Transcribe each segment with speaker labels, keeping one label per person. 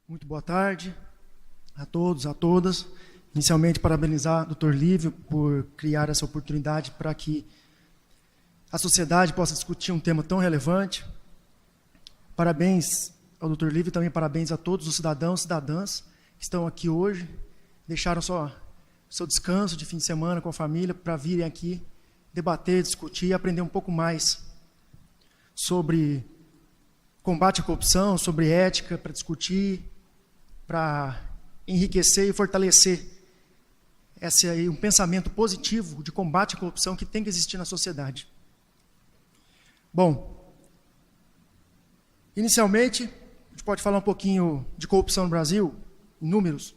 Speaker 1: Muito boa tarde a todos, a todas. Inicialmente, parabenizar o Dr. Lívio por criar essa oportunidade para que a sociedade possa discutir um tema tão relevante. Parabéns ao Dr. Lívio e também parabéns a todos os cidadãos e cidadãs que estão aqui hoje, deixaram seu descanso de fim de semana com a família para virem aqui debater, discutir e aprender um pouco mais sobre combate à corrupção, sobre ética, para discutir, para enriquecer e fortalecer esse aí, um pensamento positivo de combate à corrupção que tem que existir na sociedade. Bom, inicialmente, a gente pode falar um pouquinho de corrupção no Brasil, em números.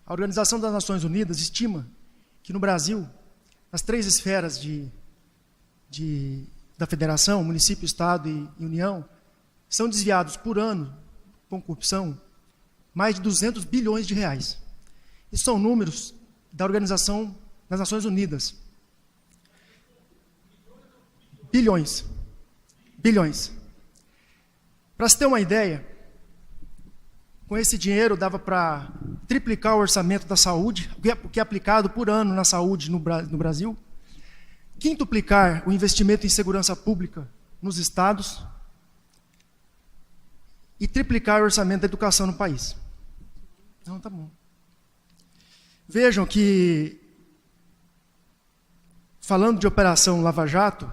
Speaker 1: A Organização das Nações Unidas estima que no Brasil, nas 3 esferas da federação, município, estado e união, são desviados por ano, com corrupção, mais de 200 bilhões de reais. Isso são números da Organização das Nações Unidas. Bilhões. Bilhões. Para se ter uma ideia, com esse dinheiro dava para triplicar o orçamento da saúde, o que é aplicado por ano na saúde no Brasil, quintuplicar o investimento em segurança pública nos estados e triplicar o orçamento da educação no país. Não, tá bom. Vejam que, falando de Operação Lava Jato,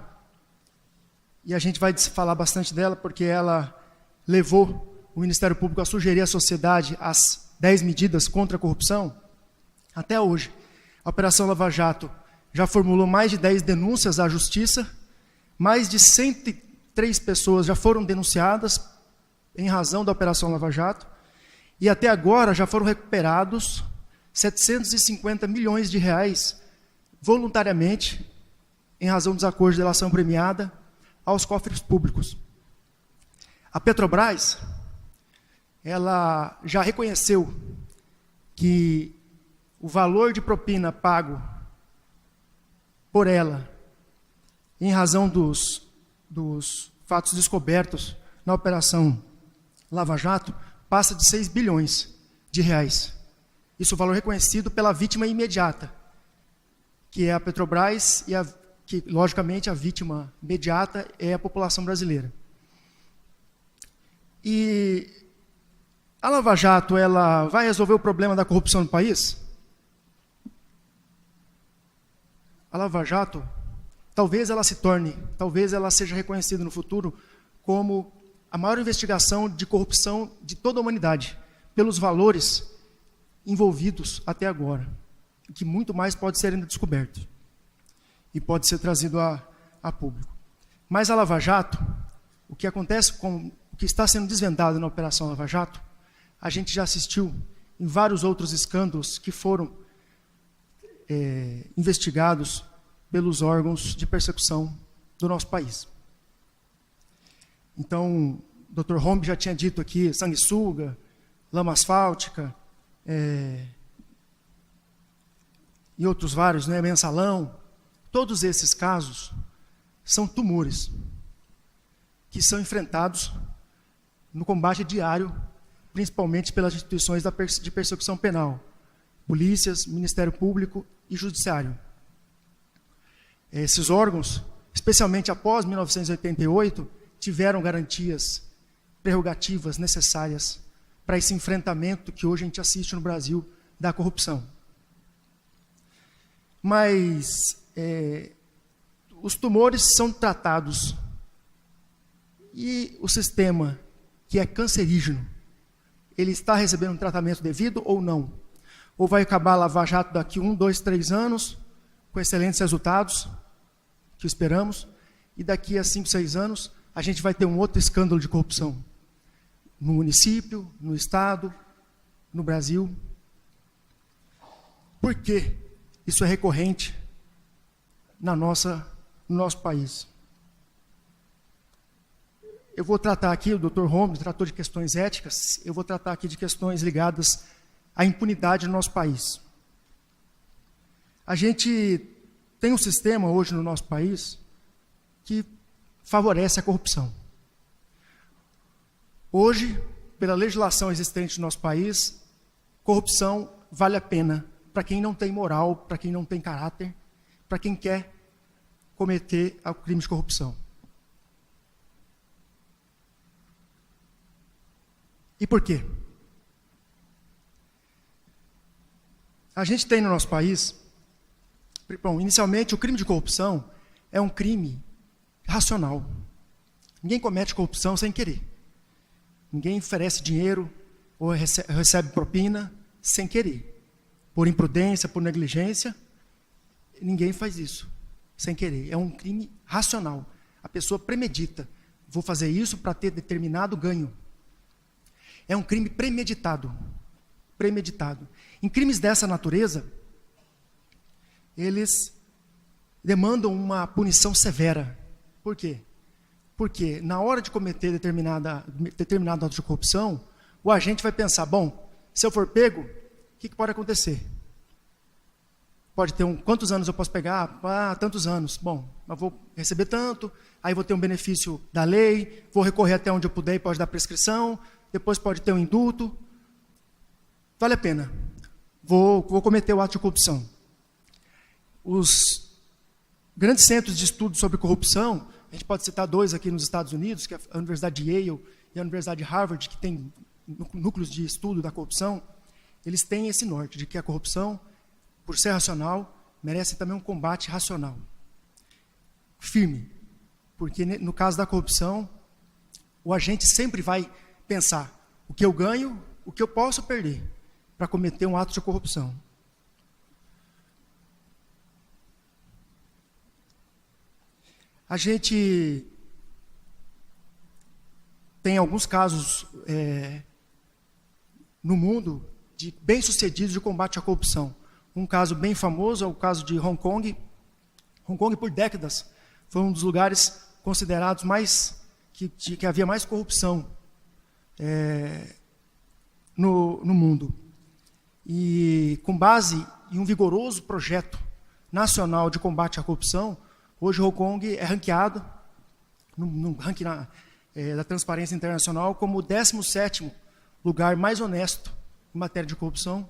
Speaker 1: e a gente vai falar bastante dela porque ela levou o Ministério Público a sugerir à sociedade as 10 medidas contra a corrupção, até hoje, a Operação Lava Jato já formulou mais de 10 denúncias à Justiça, mais de 103 pessoas já foram denunciadas em razão da Operação Lava Jato, e até agora já foram recuperados 750 milhões de reais voluntariamente, em razão dos acordos de delação premiada, aos cofres públicos. A Petrobras, ela já reconheceu que o valor de propina pago por ela, em razão dos fatos descobertos na Operação Lava Jato, passa de 6 bilhões de reais. Isso é o valor reconhecido pela vítima imediata, que é a Petrobras, e que, logicamente, a vítima imediata é a população brasileira. E a Lava Jato, ela vai resolver o problema da corrupção no país? A Lava Jato, talvez ela seja reconhecida no futuro como a maior investigação de corrupção de toda a humanidade, pelos valores envolvidos até agora, que muito mais pode ser ainda descoberto e pode ser trazido a público. Mas a Lava Jato, o que acontece com o que está sendo desvendado na Operação Lava Jato, a gente já assistiu em vários outros escândalos que foram investigados pelos órgãos de persecução do nosso país. Então, o Dr. Rombi já tinha dito aqui, sanguessuga, lama asfáltica, e outros vários, né, mensalão. Todos esses casos são tumores que são enfrentados no combate diário, principalmente pelas instituições de persecução penal, polícias, Ministério Público e Judiciário. Esses órgãos, especialmente após 1988, tiveram garantias, prerrogativas necessárias para esse enfrentamento que hoje a gente assiste no Brasil da corrupção. Mas os tumores são tratados e o sistema que é cancerígeno, ele está recebendo um tratamento devido ou não? Ou vai acabar a Lava Jato daqui 1, 2, 3 anos, com excelentes resultados, que esperamos, e daqui a 5, 6 anos, a gente vai ter um outro escândalo de corrupção, no município, no estado, no Brasil. Por que isso é recorrente no nosso país? Eu vou tratar aqui, o Dr. Rombi tratou de questões éticas, eu vou tratar aqui de questões ligadas à impunidade no nosso país. A gente tem um sistema hoje no nosso país que favorece a corrupção. Hoje, pela legislação existente no nosso país, corrupção vale a pena para quem não tem moral, para quem não tem caráter, para quem quer cometer o crime de corrupção. E por quê? A gente tem no nosso país, bom, inicialmente o crime de corrupção é um crime racional. Ninguém comete corrupção sem querer. Ninguém oferece dinheiro ou recebe propina sem querer. Por imprudência, por negligência, ninguém faz isso sem querer. É um crime racional. A pessoa premedita. Vou fazer isso para ter determinado ganho. É um crime premeditado. Premeditado. Em crimes dessa natureza, eles demandam uma punição severa. Por quê? Porque na hora de cometer determinado ato de corrupção, o agente vai pensar, bom, se eu for pego, o que pode acontecer? Pode ter quantos anos eu posso pegar? Tantos anos. Bom, eu vou receber tanto, aí vou ter um benefício da lei, vou recorrer até onde eu puder e pode dar prescrição, depois pode ter um indulto. Vale a pena. Vou cometer o ato de corrupção. Os grandes centros de estudo sobre corrupção, a gente pode citar dois aqui nos Estados Unidos, que é a Universidade de Yale e a Universidade de Harvard, que tem núcleos de estudo da corrupção. Eles têm esse norte, de que a corrupção, por ser racional, merece também um combate racional. Firme. Porque no caso da corrupção, o agente sempre vai pensar o que eu ganho, o que eu posso perder para cometer um ato de corrupção. A gente tem alguns casos no mundo de bem-sucedidos de combate à corrupção. Um caso bem famoso é o caso de Hong Kong. Hong Kong, por décadas, foi um dos lugares considerados que havia mais corrupção no mundo. E com base em um vigoroso projeto nacional de combate à corrupção, hoje Hong Kong é ranqueado, no ranking da Transparência Internacional, como o 17º lugar mais honesto em matéria de corrupção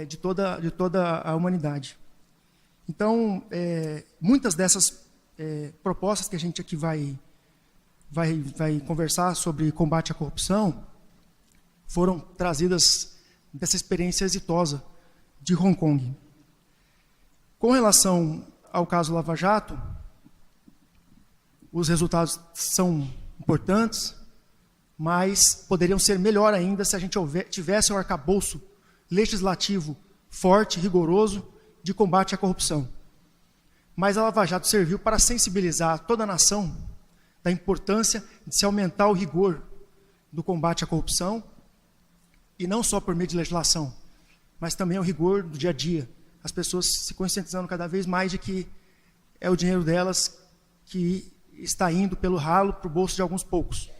Speaker 1: de toda a humanidade. Então, muitas dessas propostas que a gente aqui vai conversar sobre combate à corrupção foram trazidas dessa experiência exitosa de Hong Kong. Com relação ao caso Lava Jato, os resultados são importantes, mas poderiam ser melhor ainda se a gente tivesse um arcabouço legislativo forte, rigoroso, de combate à corrupção. Mas a Lava Jato serviu para sensibilizar toda a nação da importância de se aumentar o rigor do combate à corrupção, e não só por meio de legislação, mas também o rigor do dia a dia. As pessoas se conscientizando cada vez mais de que é o dinheiro delas que está indo pelo ralo para o bolso de alguns poucos.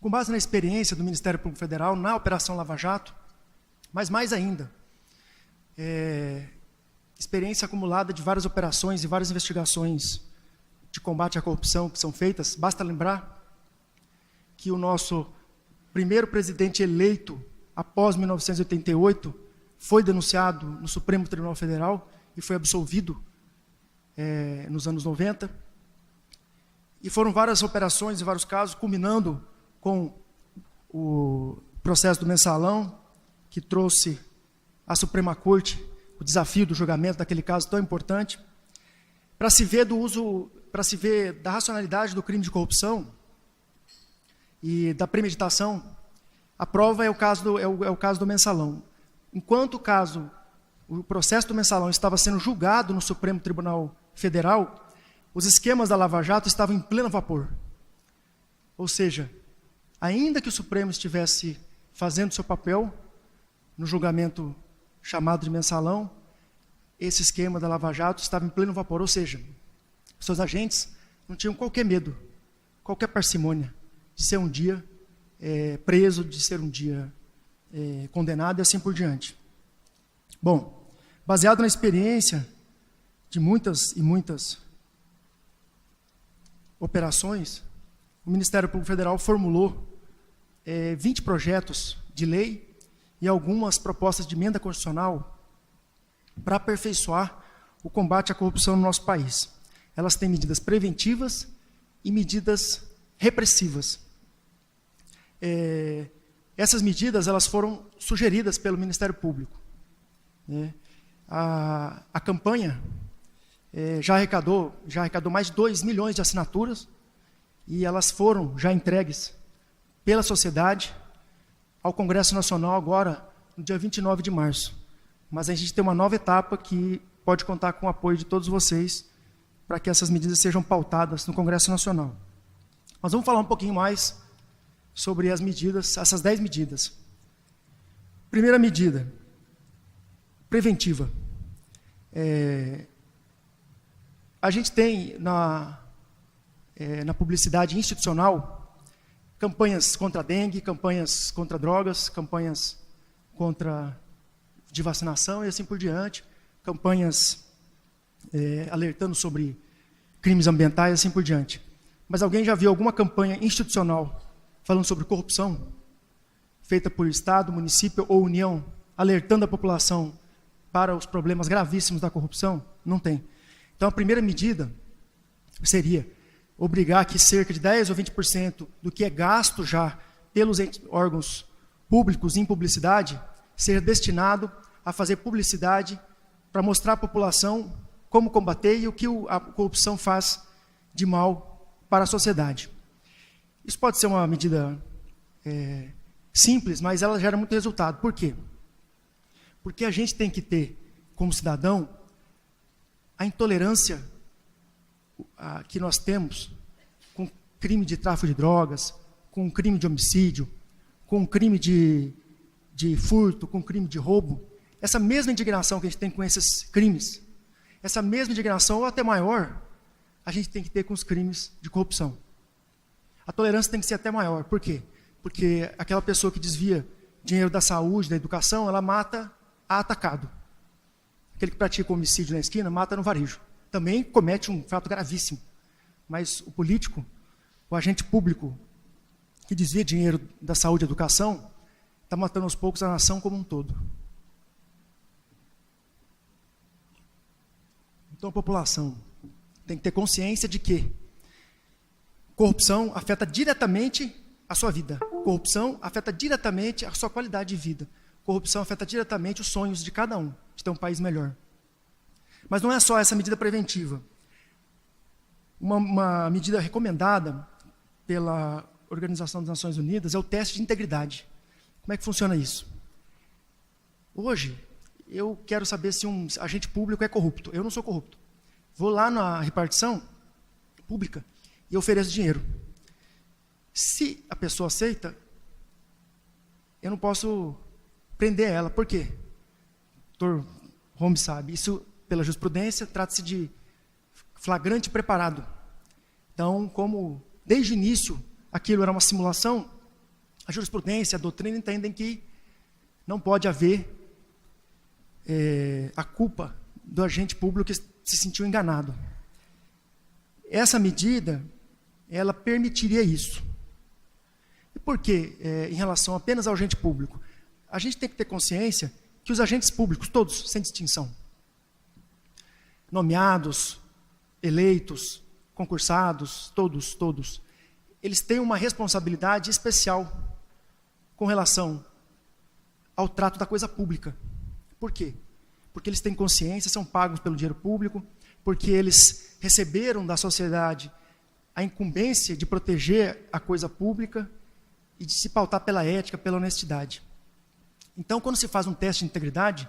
Speaker 1: Com base na experiência do Ministério Público Federal na Operação Lava Jato, mas mais ainda, experiência acumulada de várias operações e várias investigações de combate à corrupção que são feitas, basta lembrar que o nosso primeiro presidente eleito após 1988 foi denunciado no Supremo Tribunal Federal e foi absolvido nos anos 90. E foram várias operações e vários casos, culminando com o processo do Mensalão, que trouxe à Suprema Corte o desafio do julgamento daquele caso tão importante, para se ver da racionalidade do crime de corrupção e da premeditação. A prova é o caso do Mensalão. Enquanto o processo do Mensalão estava sendo julgado no Supremo Tribunal Federal, os esquemas da Lava Jato estavam em pleno vapor. Ou seja, ainda que o Supremo estivesse fazendo seu papel no julgamento chamado de Mensalão, esse esquema da Lava Jato estava em pleno vapor. Ou seja, seus agentes não tinham qualquer medo, qualquer parcimônia de ser um dia preso, de ser um dia condenado e assim por diante. Bom, baseado na experiência de muitas e muitas operações, o Ministério Público Federal formulou 20 projetos de lei e algumas propostas de emenda constitucional para aperfeiçoar o combate à corrupção no nosso país. Elas têm medidas preventivas e medidas repressivas. Essas medidas elas foram sugeridas pelo Ministério Público. A campanha já arrecadou mais de 2 milhões de assinaturas e elas foram já entregues pela sociedade ao Congresso Nacional agora, no dia 29 de março. Mas a gente tem uma nova etapa que pode contar com o apoio de todos vocês para que essas medidas sejam pautadas no Congresso Nacional. Nós vamos falar um pouquinho mais sobre as medidas, essas 10 medidas. Primeira medida, preventiva. A gente tem na publicidade institucional campanhas contra a dengue, campanhas contra drogas, campanhas de vacinação e assim por diante, campanhas alertando sobre crimes ambientais e assim por diante. Mas alguém já viu alguma campanha institucional falando sobre corrupção, feita por Estado, município ou União, alertando a população para os problemas gravíssimos da corrupção? Não tem. Então, a primeira medida seria obrigar que cerca de 10% ou 20% do que é gasto já pelos órgãos públicos em publicidade seja destinado a fazer publicidade para mostrar à população como combater e o que a corrupção faz de mal para a sociedade. Isso pode ser uma medida simples, mas ela gera muito resultado. Por quê? Porque a gente tem que ter, como cidadão, a intolerância que nós temos com crime de tráfico de drogas, com crime de homicídio, com crime de furto, com crime de roubo. Essa mesma indignação que a gente tem com esses crimes, essa mesma indignação, ou até maior, a gente tem que ter com os crimes de corrupção. A tolerância tem que ser até maior. Por quê? Porque aquela pessoa que desvia dinheiro da saúde, da educação, ela mata a atacado. Aquele que pratica homicídio na esquina, mata no varejo. Também comete um fato gravíssimo. Mas o político, o agente público que desvia dinheiro da saúde e educação, está matando aos poucos a nação como um todo. Então a população tem que ter consciência de que corrupção afeta diretamente a sua vida. Corrupção afeta diretamente a sua qualidade de vida. Corrupção afeta diretamente os sonhos de cada um, de ter um país melhor. Mas não é só essa medida preventiva. Uma medida recomendada pela Organização das Nações Unidas é o teste de integridade. Como é que funciona isso? Hoje, eu quero saber se um agente público é corrupto. Eu não sou corrupto. Vou lá na repartição pública e ofereço dinheiro. Se a pessoa aceita, eu não posso prender ela. Por quê? O doutor Holmes sabe. Isso, pela jurisprudência, trata-se de flagrante preparado. Então, como desde o início aquilo era uma simulação, a jurisprudência, a doutrina entendem que não pode haver a culpa do agente público que se sentiu enganado. Essa medida, ela permitiria isso. E por quê? Em relação apenas ao agente público? A gente tem que ter consciência que os agentes públicos, todos, sem distinção, nomeados, eleitos, concursados, todos, eles têm uma responsabilidade especial com relação ao trato da coisa pública. Por quê? Porque eles têm consciência, são pagos pelo dinheiro público, porque eles receberam da sociedade a incumbência de proteger a coisa pública e de se pautar pela ética, pela honestidade. Então, quando se faz um teste de integridade,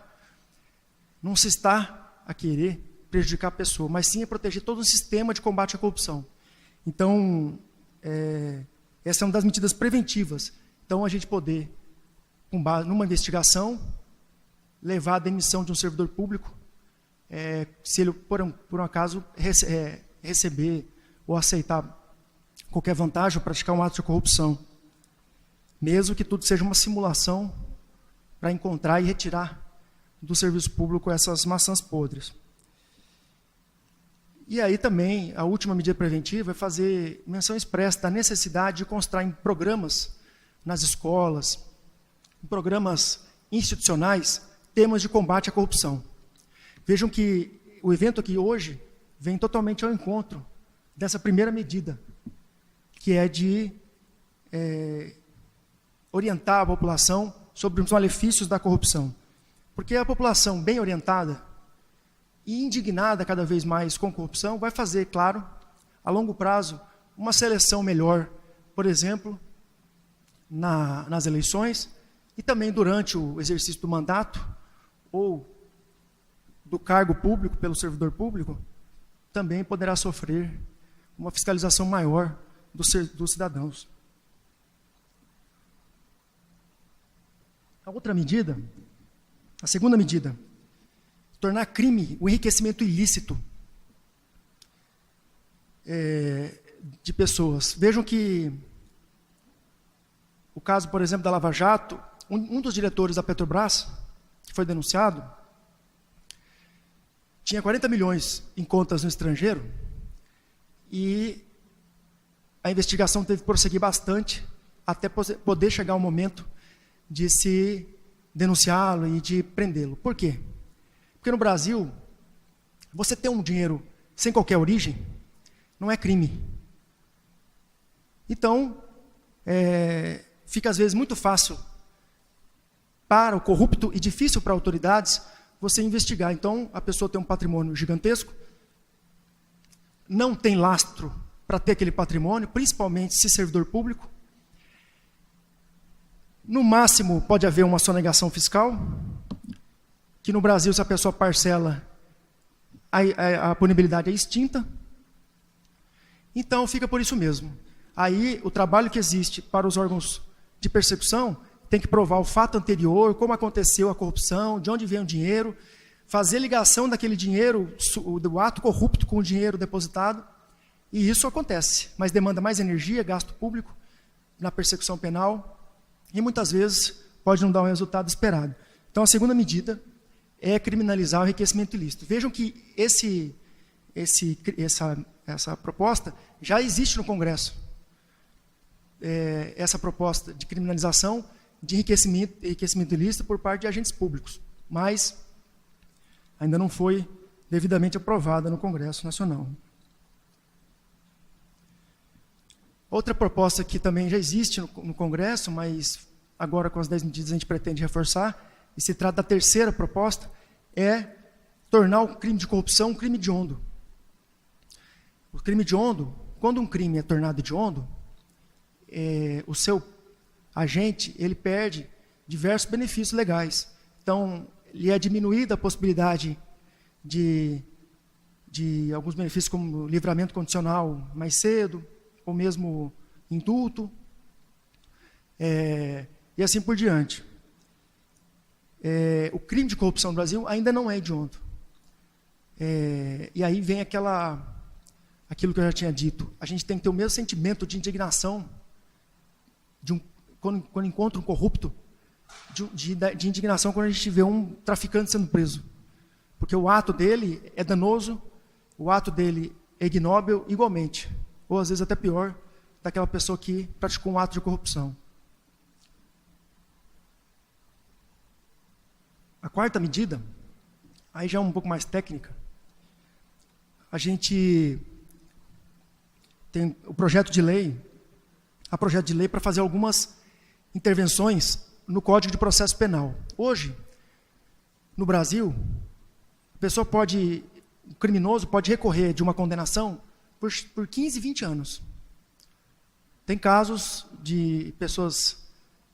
Speaker 1: não se está a querer prejudicar a pessoa, mas sim a proteger todo o sistema de combate à corrupção. Então, essa é uma das medidas preventivas. Então, a gente poder, com base numa investigação, levar à demissão de um servidor público, se ele, por um acaso, receber ou aceitar qualquer vantagem ou praticar um ato de corrupção. Mesmo que tudo seja uma simulação para encontrar e retirar do serviço público essas maçãs podres. E aí também, a última medida preventiva é fazer menção expressa da necessidade de constar em programas nas escolas, em programas institucionais, temas de combate à corrupção. Vejam que o evento aqui hoje vem totalmente ao encontro dessa primeira medida, que é de orientar a população sobre os malefícios da corrupção. Porque a população bem orientada e indignada cada vez mais com corrupção vai fazer, claro, a longo prazo, uma seleção melhor, por exemplo, nas eleições e também durante o exercício do mandato ou do cargo público pelo servidor público, também poderá sofrer uma fiscalização maior dos cidadãos. A outra medida, a segunda medida, tornar crime o enriquecimento ilícito de pessoas. Vejam que o caso, por exemplo, da Lava Jato, um dos diretores da Petrobras, que foi denunciado, tinha 40 milhões em contas no estrangeiro e a investigação teve que prosseguir bastante até poder chegar ao momento de se denunciá-lo e de prendê-lo. Por quê? Porque no Brasil, você ter um dinheiro sem qualquer origem não é crime. Então, fica às vezes muito fácil para o corrupto e difícil para autoridades você investigar. Então, a pessoa tem um patrimônio gigantesco, não tem lastro para ter aquele patrimônio, principalmente se servidor público. No máximo, pode haver uma sonegação fiscal, que no Brasil, se a pessoa parcela, a punibilidade é extinta. Então, fica por isso mesmo. Aí, o trabalho que existe para os órgãos de persecução tem que provar o fato anterior, como aconteceu a corrupção, de onde vem o dinheiro, fazer ligação daquele dinheiro, do ato corrupto com o dinheiro depositado, e isso acontece, mas demanda mais energia, gasto público na persecução penal, e muitas vezes pode não dar um resultado esperado. Então, a segunda medida é criminalizar o enriquecimento ilícito. Vejam que essa proposta já existe no Congresso. Essa proposta de criminalização de enriquecimento ilícito por parte de agentes públicos, mas ainda não foi devidamente aprovada no Congresso Nacional. Outra proposta que também já existe no Congresso, mas agora com as 10 medidas a gente pretende reforçar, e se trata da terceira proposta, é tornar o crime de corrupção um crime hediondo. O crime hediondo, quando um crime é tornado hediondo, o seu agente, ele perde diversos benefícios legais. Então, lhe é diminuída a possibilidade de alguns benefícios como livramento condicional mais cedo, ou mesmo indulto, e assim por diante. O crime de corrupção no Brasil ainda não é hediondo. E aí vem aquilo que eu já tinha dito. A gente tem que ter o mesmo sentimento de indignação quando encontra um corrupto, de indignação quando a gente vê um traficante sendo preso. Porque o ato dele é danoso, o ato dele é ignóbil igualmente, ou às vezes até pior, daquela pessoa que praticou um ato de corrupção. A quarta medida, aí já é um pouco mais técnica, a gente tem o projeto de lei para fazer algumas intervenções no Código de Processo Penal. Hoje, no Brasil, o criminoso pode recorrer de uma condenação por 15, 20 anos. Tem casos de pessoas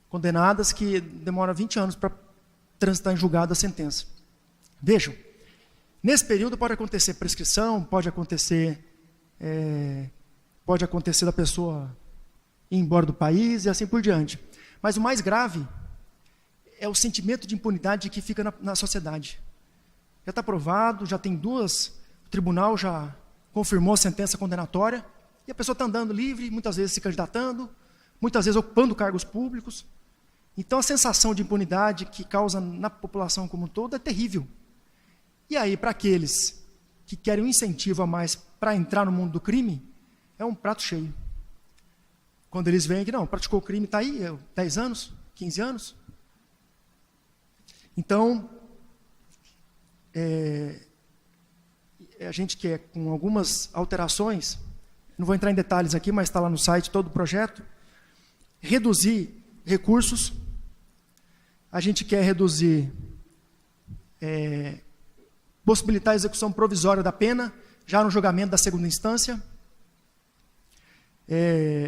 Speaker 1: condenadas que demoram 20 anos para transitar em julgado a sentença. Vejam, nesse período pode acontecer prescrição, pode acontecer da pessoa ir embora do país e assim por diante. Mas o mais grave é o sentimento de impunidade que fica na sociedade. Já está provado, já tem o tribunal já confirmou a sentença condenatória, e a pessoa está andando livre, muitas vezes se candidatando, muitas vezes ocupando cargos públicos. Então a sensação de impunidade que causa na população como um todo é terrível. E aí, para aqueles que querem um incentivo a mais para entrar no mundo do crime, é um prato cheio. Quando eles veem que não, praticou o crime, está aí, 10 anos, 15 anos. Então, a gente quer, com algumas alterações, não vou entrar em detalhes aqui, mas está lá no site todo o projeto, reduzir recursos. A gente quer reduzir, possibilitar a execução provisória da pena, já no julgamento da segunda instância.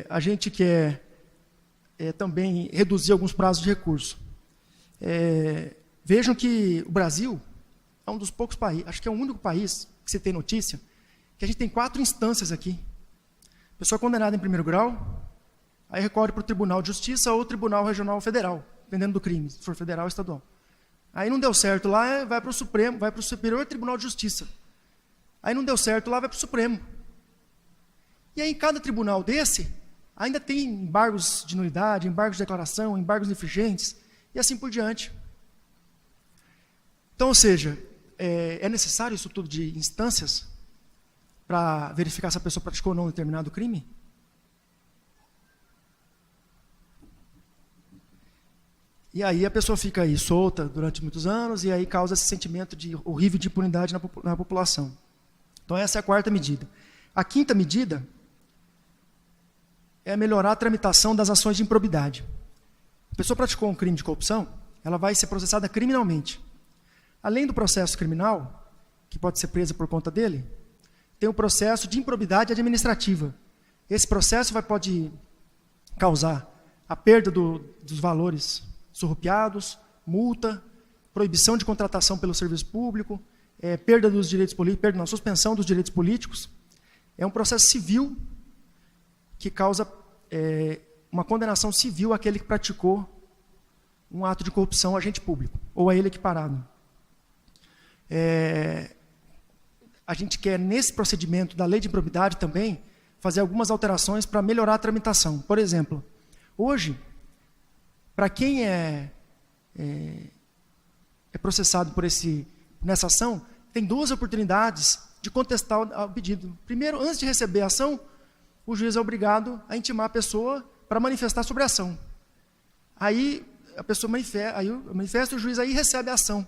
Speaker 1: A gente quer também reduzir alguns prazos de recurso. Vejam que o Brasil é um dos poucos países, acho que é o único país que se tem notícia, que a gente tem 4 instâncias aqui. Pessoa condenada em primeiro grau, aí recorre para o Tribunal de Justiça ou Tribunal Regional Federal, dependendo do crime, se for federal ou estadual. Aí não deu certo lá, vai para o Supremo, vai para o Superior Tribunal de Justiça. Aí não deu certo lá, vai para o Supremo. E aí em cada tribunal desse, ainda tem embargos de nulidade, embargos de declaração, embargos infringentes, e assim por diante. Então, ou seja, é necessário isso tudo de instâncias para verificar se a pessoa praticou ou não determinado crime? E aí a pessoa fica aí solta durante muitos anos e aí causa esse sentimento horrível de impunidade na população. Então essa é a 4ª medida. A 5ª medida é melhorar a tramitação das ações de improbidade. A pessoa praticou um crime de corrupção, ela vai ser processada criminalmente. Além do processo criminal, que pode ser presa por conta dele, tem o processo de improbidade administrativa. Esse processo pode causar a perda dos valores surrupiados, multa, proibição de contratação pelo serviço público, perda dos direitos políticos, suspensão dos direitos políticos. É um processo civil que causa uma condenação civil àquele que praticou um ato de corrupção a agente público, ou a ele equiparado. A gente quer, nesse procedimento da lei de improbidade também, fazer algumas alterações para melhorar a tramitação. Por exemplo, hoje, para quem é processado nessa ação, tem 2 oportunidades de contestar o pedido. Primeiro, antes de receber a ação, o juiz é obrigado a intimar a pessoa para manifestar sobre a ação. Aí a pessoa manifesta, o juiz aí recebe a ação.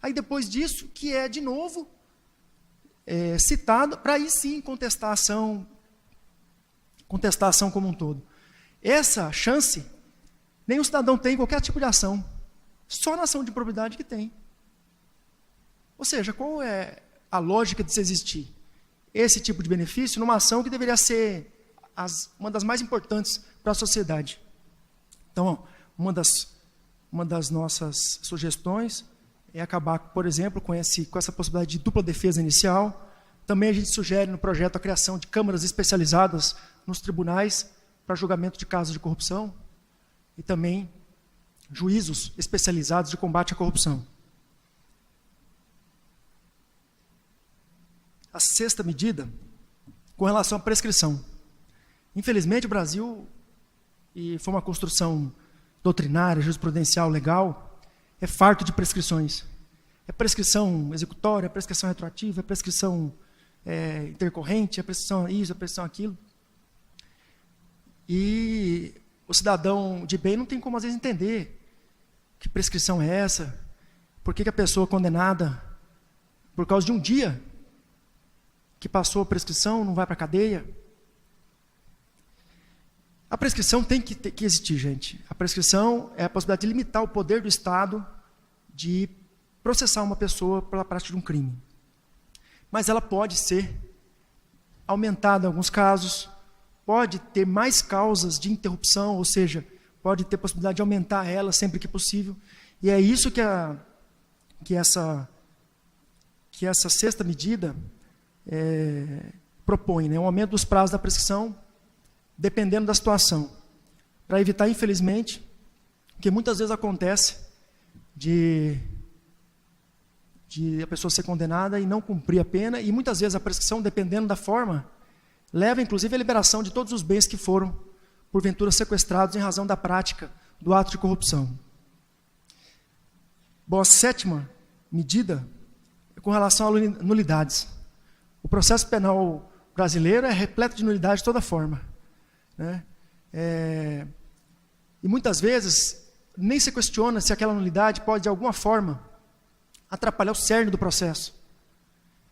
Speaker 1: Aí depois disso, que é de novo citado, para aí sim contestar a ação como um todo. Essa chance, nem o cidadão tem em qualquer tipo de ação, só na ação de improbidade que tem. Ou seja, qual é a lógica de se existir esse tipo de benefício numa ação que deveria ser uma das mais importantes para a sociedade? Então, uma das nossas sugestões é acabar, por exemplo, com essa possibilidade de dupla defesa inicial. Também a gente sugere no projeto a criação de câmaras especializadas nos tribunais para julgamento de casos de corrupção e também juízos especializados de combate à corrupção. A 6ª medida, com relação à prescrição. Infelizmente, o Brasil, e foi uma construção doutrinária, jurisprudencial, legal, é farto de prescrições. É prescrição executória, é prescrição retroativa, é prescrição intercorrente, é prescrição isso, é prescrição aquilo. E o cidadão de bem não tem como, às vezes, entender que prescrição é essa, por que a pessoa condenada por causa de um dia que passou a prescrição não vai para a cadeia. A prescrição tem que existir, gente. A prescrição é a possibilidade de limitar o poder do Estado de processar uma pessoa pela prática de um crime. Mas ela pode ser aumentada em alguns casos, pode ter mais causas de interrupção, ou seja, pode ter possibilidade de aumentar ela sempre que possível. E é isso que essa 6ª medida propõe, né? Um aumento dos prazos da prescrição, dependendo da situação, para evitar, infelizmente, que muitas vezes acontece de a pessoa ser condenada e não cumprir a pena, e muitas vezes a prescrição, dependendo da forma, leva inclusive à liberação de todos os bens que foram, porventura, sequestrados em razão da prática do ato de corrupção. Bom, a 7ª medida é com relação a nulidades. O processo penal brasileiro é repleto de nulidade de toda forma, né? E muitas vezes nem se questiona se aquela nulidade pode, de alguma forma, atrapalhar o cerne do processo.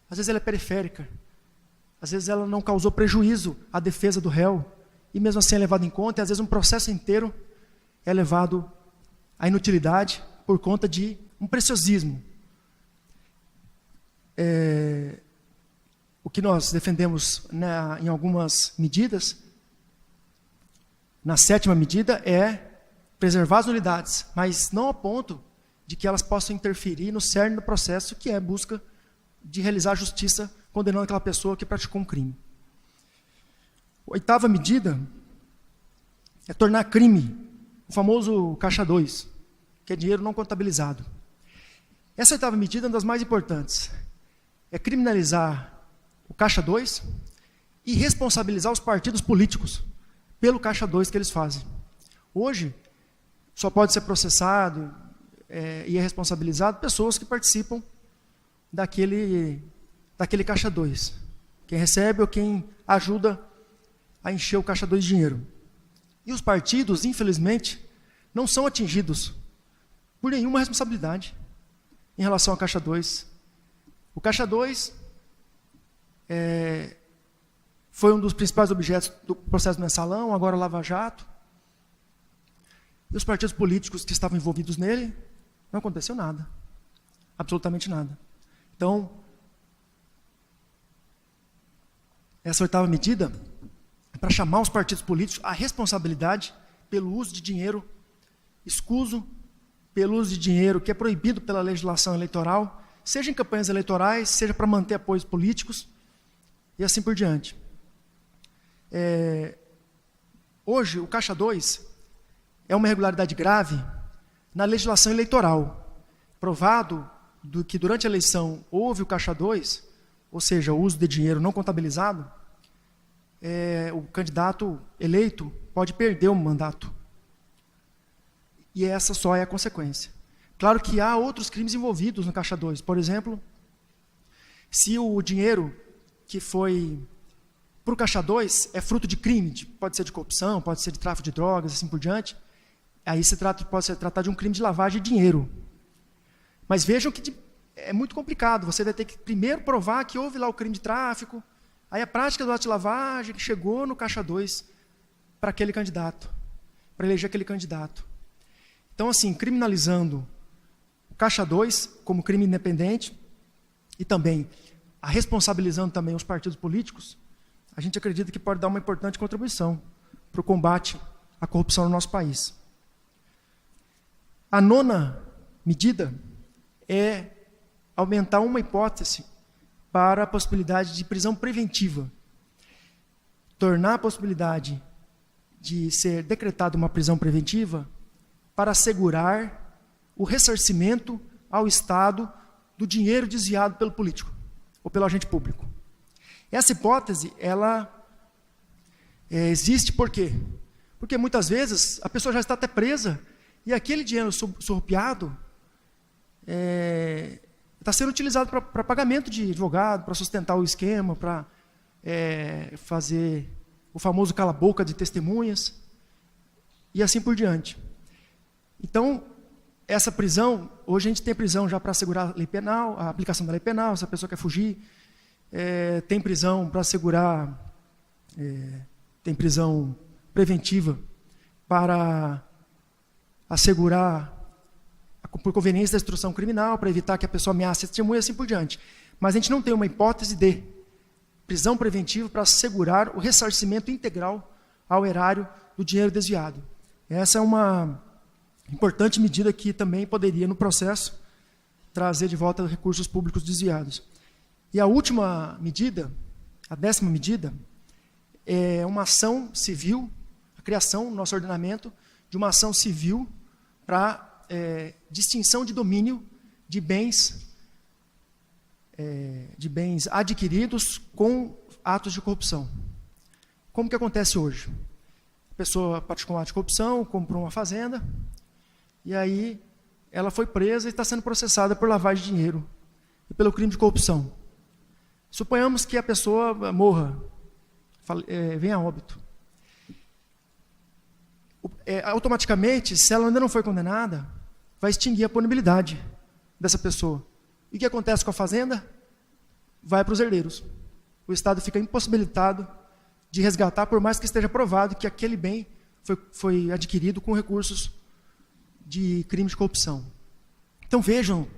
Speaker 1: Às vezes ela é periférica, às vezes ela não causou prejuízo à defesa do réu, e mesmo assim é levado em conta, e às vezes um processo inteiro é levado à inutilidade por conta de um preciosismo. O que nós defendemos em algumas medidas, na 7ª medida, é preservar as nulidades, mas não ao ponto de que elas possam interferir no cerne do processo, que é a busca de realizar a justiça condenando aquela pessoa que praticou um crime. A 8ª medida é tornar crime o famoso caixa 2, que é dinheiro não contabilizado. Essa 8ª medida é uma das mais importantes. É criminalizar o caixa 2 e responsabilizar os partidos políticos pelo caixa 2 que eles fazem. Hoje, só pode ser processado e é responsabilizado pessoas que participam daquele caixa 2. Quem recebe ou quem ajuda a encher o caixa 2 de dinheiro. E os partidos, infelizmente, não são atingidos por nenhuma responsabilidade em relação ao caixa 2. O caixa 2 foi um dos principais objetos do processo do mensalão, agora o Lava Jato. E os partidos políticos que estavam envolvidos nele, não aconteceu nada. Absolutamente nada. Então, essa 8ª medida é para chamar os partidos políticos à responsabilidade pelo uso de dinheiro escuso, pelo uso de dinheiro que é proibido pela legislação eleitoral, seja em campanhas eleitorais, seja para manter apoios políticos, e assim por diante. Hoje, o caixa 2 é uma irregularidade grave na legislação eleitoral. Provado que durante a eleição houve o caixa 2, ou seja, o uso de dinheiro não contabilizado, o candidato eleito pode perder o mandato. E essa só é a consequência. Claro que há outros crimes envolvidos no caixa 2. Por exemplo, se o dinheiro que foi para o caixa 2 é fruto de crime, pode ser de corrupção, pode ser de tráfico de drogas, assim por diante, aí pode se tratar de um crime de lavagem de dinheiro. Mas vejam que é muito complicado. Você vai ter que primeiro provar que houve lá o crime de tráfico, aí a prática do ato de lavagem que chegou no caixa 2 para aquele candidato, para eleger aquele candidato. Então, assim, criminalizando o caixa 2 como crime independente e também responsabilizando também os partidos políticos, a gente acredita que pode dar uma importante contribuição para o combate à corrupção no nosso país. A 9ª medida é aumentar uma hipótese para a possibilidade de prisão preventiva. Tornar a possibilidade de ser decretada uma prisão preventiva para assegurar o ressarcimento ao Estado do dinheiro desviado pelo político ou pelo agente público. Essa hipótese, ela existe por quê? Porque muitas vezes a pessoa já está até presa e aquele dinheiro surrupiado está sendo utilizado para pagamento de advogado, para sustentar o esquema, para fazer o famoso cala-boca de testemunhas e assim por diante. Então, essa prisão, hoje a gente tem prisão já para assegurar a lei penal, a aplicação da lei penal, se a pessoa quer fugir, tem prisão para assegurar, tem prisão preventiva para assegurar por conveniência da instrução criminal, para evitar que a pessoa ameace a testemunha e assim por diante. Mas a gente não tem uma hipótese de prisão preventiva para assegurar o ressarcimento integral ao erário do dinheiro desviado. Essa é uma importante medida que também poderia, no processo, trazer de volta recursos públicos desviados. E a última medida, a 10ª medida, é uma ação civil, a criação no nosso ordenamento de uma ação civil para distinção de domínio de bens adquiridos com atos de corrupção. Como que acontece hoje? A pessoa praticou um ato de corrupção, comprou uma fazenda, e aí ela foi presa e está sendo processada por lavagem de dinheiro e pelo crime de corrupção. Suponhamos que a pessoa morra, venha a óbito. Automaticamente, se ela ainda não foi condenada, vai extinguir a punibilidade dessa pessoa. E o que acontece com a fazenda? Vai para os herdeiros. O Estado fica impossibilitado de resgatar, por mais que esteja provado que aquele bem foi adquirido com recursos de crime de corrupção. Então vejam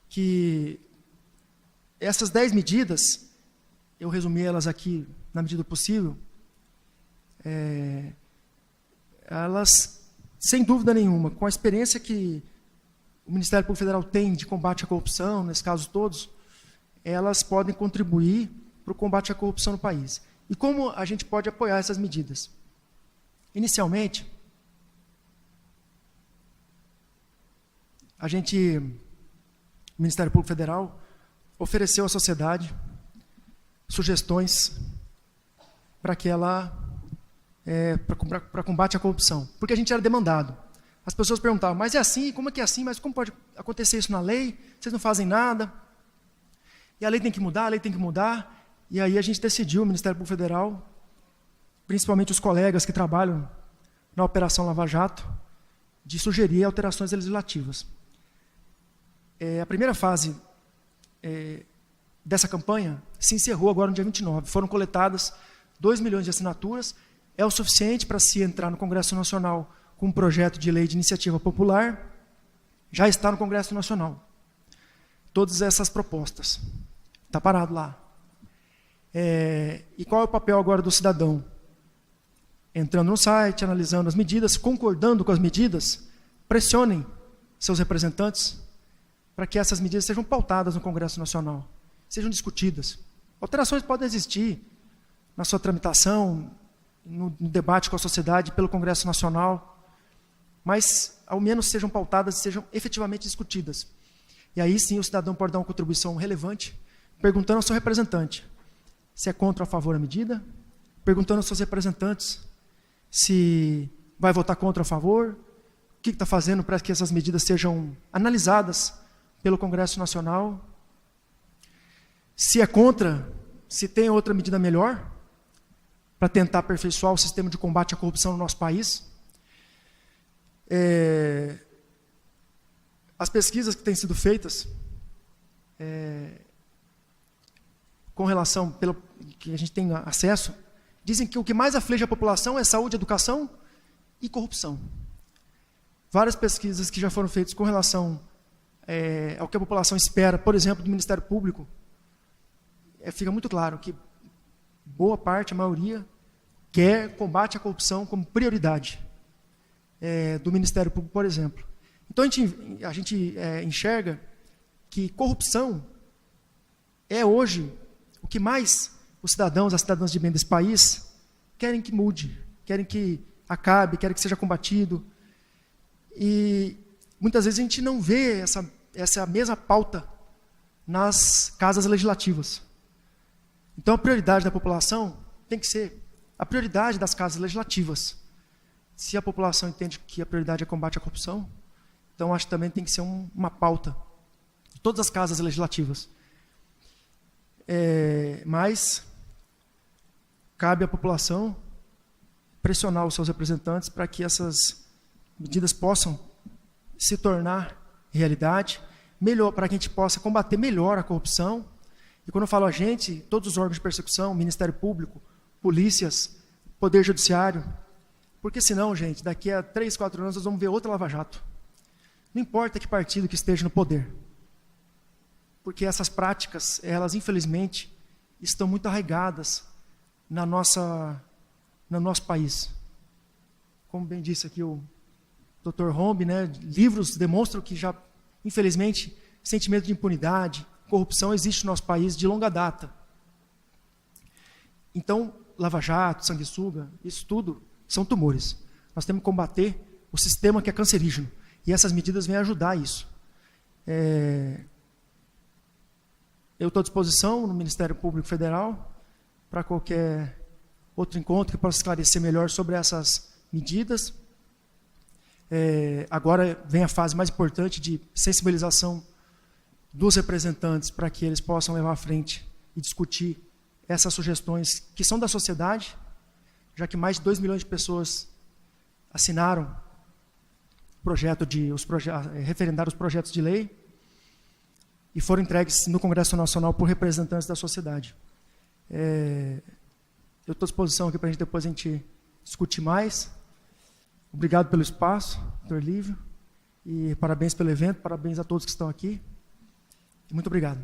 Speaker 1: que essas 10 medidas, eu resumi elas aqui na medida do possível, elas, sem dúvida nenhuma, com a experiência que o Ministério Público Federal tem de combate à corrupção, nesse caso todos, elas podem contribuir para o combate à corrupção no país. E como a gente pode apoiar essas medidas? Inicialmente, o Ministério Público Federal ofereceu à sociedade sugestões para que ela para combate à corrupção, porque a gente era demandado. As pessoas perguntavam, mas é assim? Como é que é assim? Mas como pode acontecer isso na lei? Vocês não fazem nada? E a lei tem que mudar, a lei tem que mudar. E aí a gente decidiu, o Ministério Público Federal, principalmente os colegas que trabalham na Operação Lava Jato, de sugerir alterações legislativas. A primeira fase dessa campanha se encerrou agora no dia 29. Foram coletadas 2 milhões de assinaturas. É o suficiente para se entrar no Congresso Nacional com um projeto de lei de iniciativa popular. Já está no Congresso Nacional. Todas essas propostas. Está parado lá. E qual é o papel agora do cidadão? Entrando no site, analisando as medidas, concordando com as medidas, pressionem seus representantes para que essas medidas sejam pautadas no Congresso Nacional, sejam discutidas. Alterações podem existir na sua tramitação, no debate com a sociedade, pelo Congresso Nacional, mas ao menos sejam pautadas e sejam efetivamente discutidas. E aí sim o cidadão pode dar uma contribuição relevante, perguntando ao seu representante se é contra ou a favor da medida, perguntando aos seus representantes se vai votar contra ou a favor, o que está fazendo para que essas medidas sejam analisadas pelo Congresso Nacional, se é contra, se tem outra medida melhor, para tentar aperfeiçoar o sistema de combate à corrupção no nosso país. As pesquisas que têm sido feitas, com relação, pelo que a gente tem acesso, dizem que o que mais aflige a população é saúde, educação e corrupção. Várias pesquisas que já foram feitas com relação ao que a população espera, por exemplo, do Ministério Público, fica muito claro que boa parte, a maioria, quer combate à corrupção como prioridade do Ministério Público, por exemplo. Então a gente enxerga que corrupção é hoje o que mais os cidadãos, as cidadãs de bem desse país querem que mude, querem que acabe, querem que seja combatido. E muitas vezes a gente não vê essa mesma pauta nas casas legislativas. Então a prioridade da população tem que ser a prioridade das casas legislativas. Se a população entende que a prioridade é combate à corrupção, então acho que também tem que ser uma pauta de todas as casas legislativas. Mas cabe à população pressionar os seus representantes para que essas medidas possam se tornar realidade, melhor, para que a gente possa combater melhor a corrupção. E quando eu falo a gente, todos os órgãos de persecução, Ministério Público, polícias, Poder Judiciário, porque senão, gente, daqui a 3, 4 anos nós vamos ver outra Lava Jato. Não importa que partido que esteja no poder. Porque essas práticas, elas infelizmente, estão muito arraigadas no nosso país. Como bem disse aqui o Dr. Rombi, né, livros demonstram que já, infelizmente, sentimento de impunidade, corrupção existe no nosso país de longa data. Então, Lava Jato, sanguessuga, isso tudo são tumores. Nós temos que combater o sistema que é cancerígeno. E essas medidas vêm ajudar isso. Eu estou à disposição no Ministério Público Federal para qualquer outro encontro que possa esclarecer melhor sobre essas medidas. Agora vem a fase mais importante de sensibilização dos representantes para que eles possam levar à frente e discutir essas sugestões que são da sociedade, já que mais de 2 milhões de pessoas assinaram referendaram os projetos de lei e foram entregues no Congresso Nacional por representantes da sociedade. Eu estou à disposição aqui para depois a gente discutir mais. Obrigado pelo espaço, doutor Lívio, e parabéns pelo evento, parabéns a todos que estão aqui. Muito obrigado.